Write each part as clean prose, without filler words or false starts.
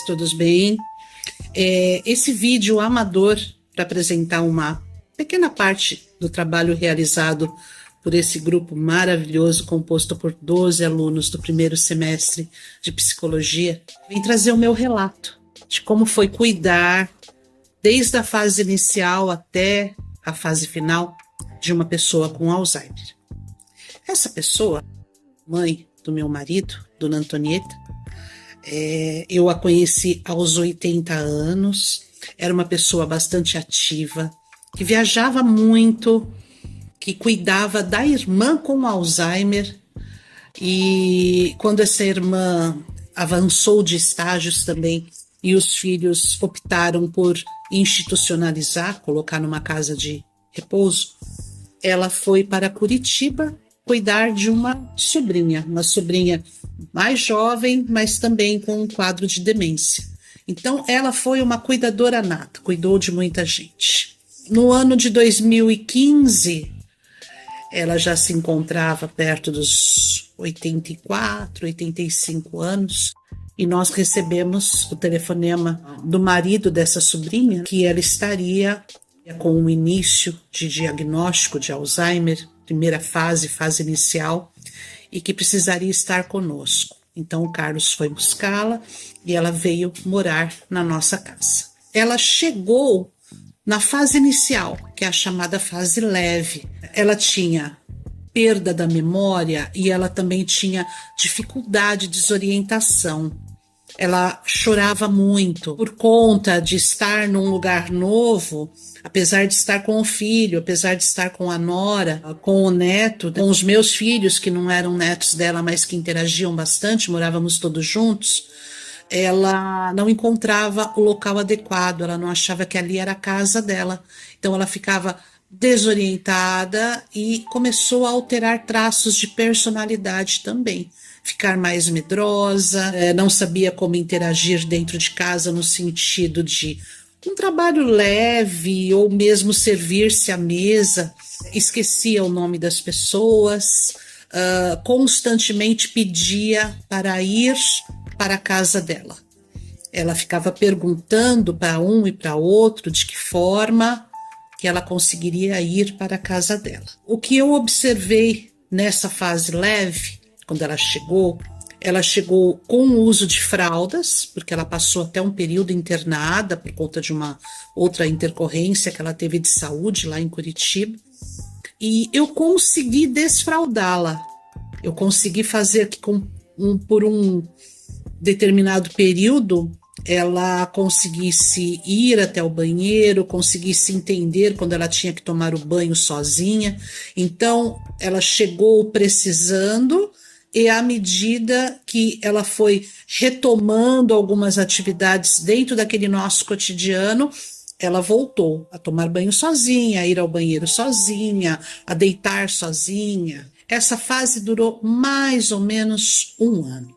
Todos bem? Esse vídeo amador para apresentar uma pequena parte do trabalho realizado por esse grupo maravilhoso composto por 12 alunos do primeiro semestre de psicologia, vem trazer o meu relato de como foi cuidar desde a fase inicial até a fase final de uma pessoa com Alzheimer. Essa pessoa, mãe do meu marido, Dona Antonieta, eu a conheci aos 80 anos, era uma pessoa bastante ativa, que viajava muito, que cuidava da irmã com Alzheimer, e quando essa irmã avançou de estágios também e os filhos optaram por institucionalizar, colocar numa casa de repouso, ela foi para Curitiba cuidar de uma sobrinha mais jovem, mas também com um quadro de demência. Então, ela foi uma cuidadora nata, cuidou de muita gente. No ano de 2015, ela já se encontrava perto dos 84, 85 anos, e nós recebemos o telefonema do marido dessa sobrinha, que ela estaria com o início de diagnóstico de Alzheimer, primeira fase inicial, e que precisaria estar conosco. Então o Carlos foi buscá-la e ela veio morar na nossa casa. Ela chegou na fase inicial, que é a chamada fase leve. Ela tinha perda da memória e ela também tinha dificuldade de desorientação. Ela chorava muito por conta de estar num lugar novo, apesar de estar com o filho, apesar de estar com a nora, com o neto, com os meus filhos, que não eram netos dela, mas que interagiam bastante, morávamos todos juntos. Ela não encontrava o local adequado, ela não achava que ali era a casa dela. Então ela ficava desorientada e começou a alterar traços de personalidade também. Ficar mais medrosa, não sabia como interagir dentro de casa no sentido de um trabalho leve ou mesmo servir-se à mesa, esquecia o nome das pessoas, constantemente pedia para ir para a casa dela. Ela ficava perguntando para um e para outro de que forma que ela conseguiria ir para a casa dela. O que eu observei nessa fase leve, quando ela chegou com o uso de fraldas, porque ela passou até um período internada por conta de uma outra intercorrência que ela teve de saúde lá em Curitiba, e eu consegui desfraldá-la. Eu consegui fazer que por um determinado período ela conseguisse ir até o banheiro, conseguisse entender quando ela tinha que tomar o banho sozinha. Então ela chegou precisando, e à medida que ela foi retomando algumas atividades dentro daquele nosso cotidiano, ela voltou a tomar banho sozinha, a ir ao banheiro sozinha, a deitar sozinha. Essa fase durou mais ou menos 1 ano.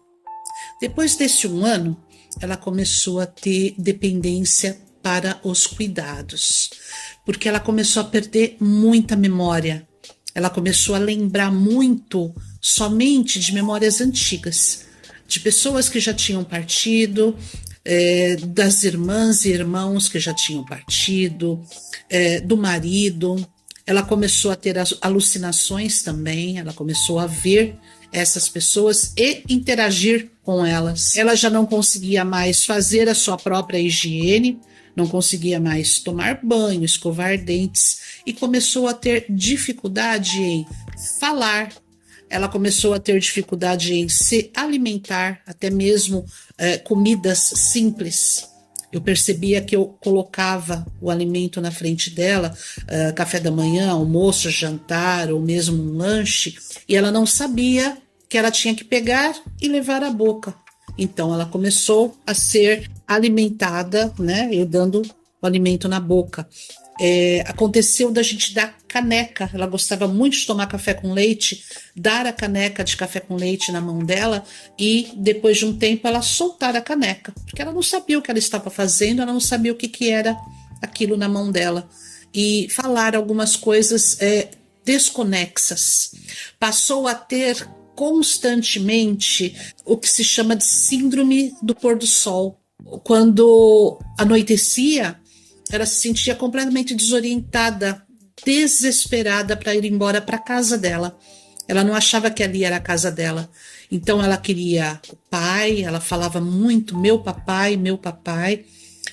Depois desse 1 ano, ela começou a ter dependência para os cuidados, porque ela começou a perder muita memória. Ela começou a lembrar muito somente de memórias antigas, de pessoas que já tinham partido, das irmãs e irmãos que já tinham partido, do marido. Ela começou a ter alucinações também, ela começou a ver essas pessoas e interagir com elas. Ela já não conseguia mais fazer a sua própria higiene, não conseguia mais tomar banho, escovar dentes e começou a ter dificuldade em falar. Ela começou a ter dificuldade em se alimentar, até mesmo comidas simples. Eu percebia que eu colocava o alimento na frente dela, café da manhã, almoço, jantar ou mesmo um lanche, e ela não sabia que ela tinha que pegar e levar à boca. Então ela começou a ser alimentada, né, eu dando o alimento na boca. Aconteceu da gente dar caneca, ela gostava muito de tomar café com leite, dar a caneca de café com leite na mão dela e depois de um tempo ela soltar a caneca, porque ela não sabia o que ela estava fazendo, ela não sabia o que era aquilo na mão dela, e falar algumas coisas desconexas. Passou a ter constantemente o que se chama de síndrome do pôr do sol. Quando anoitecia, ela se sentia completamente desorientada, desesperada para ir embora para casa dela. Ela não achava que ali era a casa dela. Então ela queria o pai, ela falava muito meu papai, meu papai.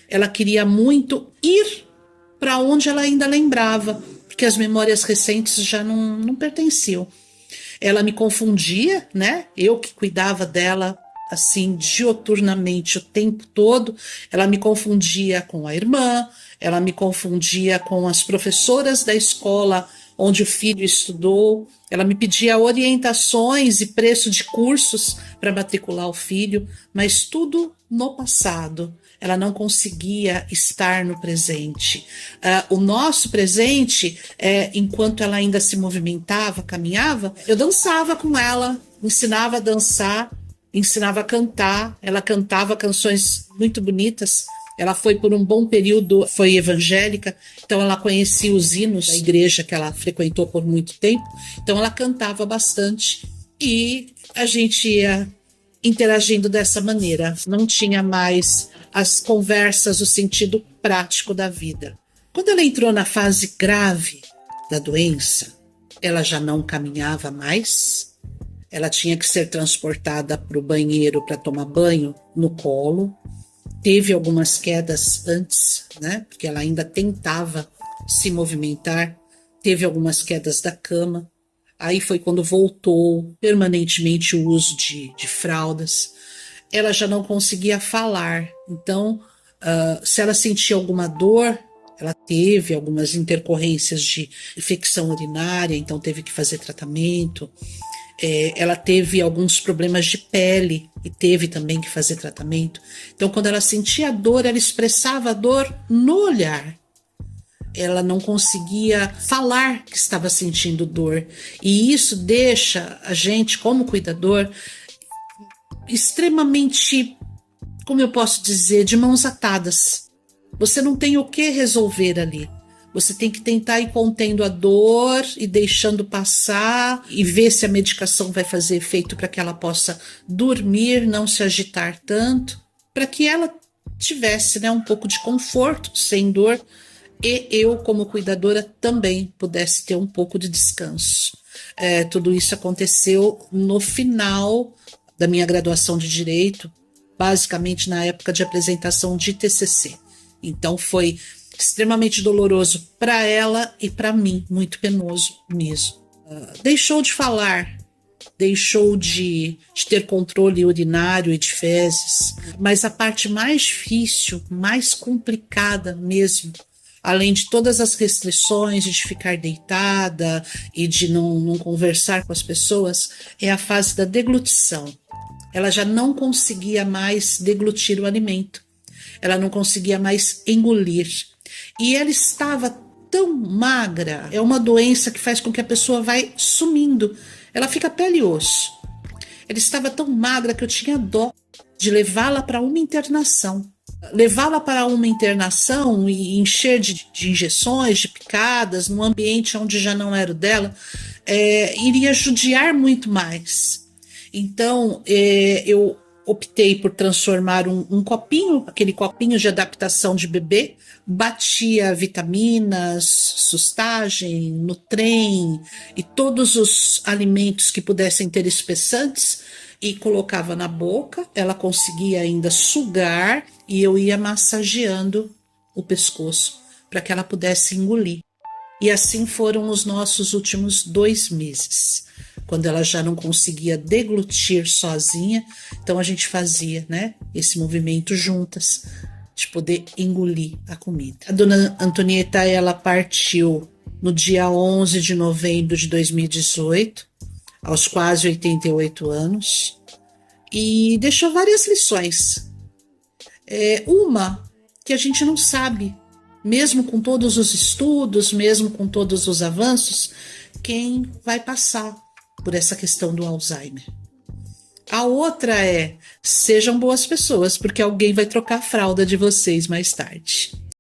Ela queria muito ir para onde ela ainda lembrava, porque as memórias recentes já não pertenciam. Ela me confundia, né? Eu que cuidava dela assim dioturnamente o tempo todo, ela me confundia com a irmã, ela me confundia com as professoras da escola onde o filho estudou, ela me pedia orientações e preço de cursos para matricular o filho, mas tudo no passado. Ela não conseguia estar no presente. O nosso presente, enquanto ela ainda se movimentava, caminhava, eu dançava com ela, ensinava a dançar, ensinava a cantar. Ela cantava canções muito bonitas. Ela foi por um bom período, foi evangélica, então ela conhecia os hinos da igreja que ela frequentou por muito tempo, então ela cantava bastante e a gente ia interagindo dessa maneira. Não tinha mais as conversas, o sentido prático da vida. Quando ela entrou na fase grave da doença, ela já não caminhava mais, ela tinha que ser transportada para o banheiro para tomar banho no colo. Teve algumas quedas antes, né? Porque ela ainda tentava se movimentar. Teve algumas quedas da cama. Aí foi quando voltou permanentemente o uso de fraldas. Ela já não conseguia falar. Então, se ela sentia alguma dor, ela teve algumas intercorrências de infecção urinária, então teve que fazer tratamento. Ela teve alguns problemas de pele e teve também que fazer tratamento. Então, quando ela sentia dor, ela expressava a dor no olhar. Ela não conseguia falar que estava sentindo dor. E isso deixa a gente, como cuidador, extremamente, como eu posso dizer, de mãos atadas. Você não tem o que resolver ali. Você tem que tentar ir contendo a dor e deixando passar e ver se a medicação vai fazer efeito para que ela possa dormir, não se agitar tanto, para que ela tivesse, né, um pouco de conforto, sem dor, e eu, como cuidadora, também pudesse ter um pouco de descanso. Tudo isso aconteceu no final da minha graduação de Direito, basicamente na época de apresentação de TCC. Então foi extremamente doloroso para ela e para mim, muito penoso mesmo. Deixou de falar, deixou de ter controle urinário e de fezes, mas a parte mais difícil, mais complicada mesmo, além de todas as restrições de ficar deitada e de não conversar com as pessoas, é a fase da deglutição. Ela já não conseguia mais deglutir o alimento, ela não conseguia mais engolir. E ela estava tão magra, é uma doença que faz com que a pessoa vai sumindo, ela fica pele e osso. Ela estava tão magra que eu tinha dó de levá-la para uma internação. Levá-la para uma internação e encher de injeções, de picadas, num ambiente onde já não era o dela, iria judiar muito mais. Então, eu optei por transformar um copinho, aquele copinho de adaptação de bebê, batia vitaminas, sustagem, Nutren e todos os alimentos que pudessem ter espessantes e colocava na boca. Ela conseguia ainda sugar e eu ia massageando o pescoço para que ela pudesse engolir. E assim foram os nossos últimos 2 meses, quando ela já não conseguia deglutir sozinha. Então a gente fazia, né, esse movimento juntas, de poder engolir a comida. A dona Antonieta, ela partiu no dia 11 de novembro de 2018, aos quase 88 anos, e deixou várias lições. Uma que a gente não sabe, mesmo com todos os estudos, mesmo com todos os avanços, quem vai passar por essa questão do Alzheimer. A outra é: sejam boas pessoas, porque alguém vai trocar a fralda de vocês mais tarde.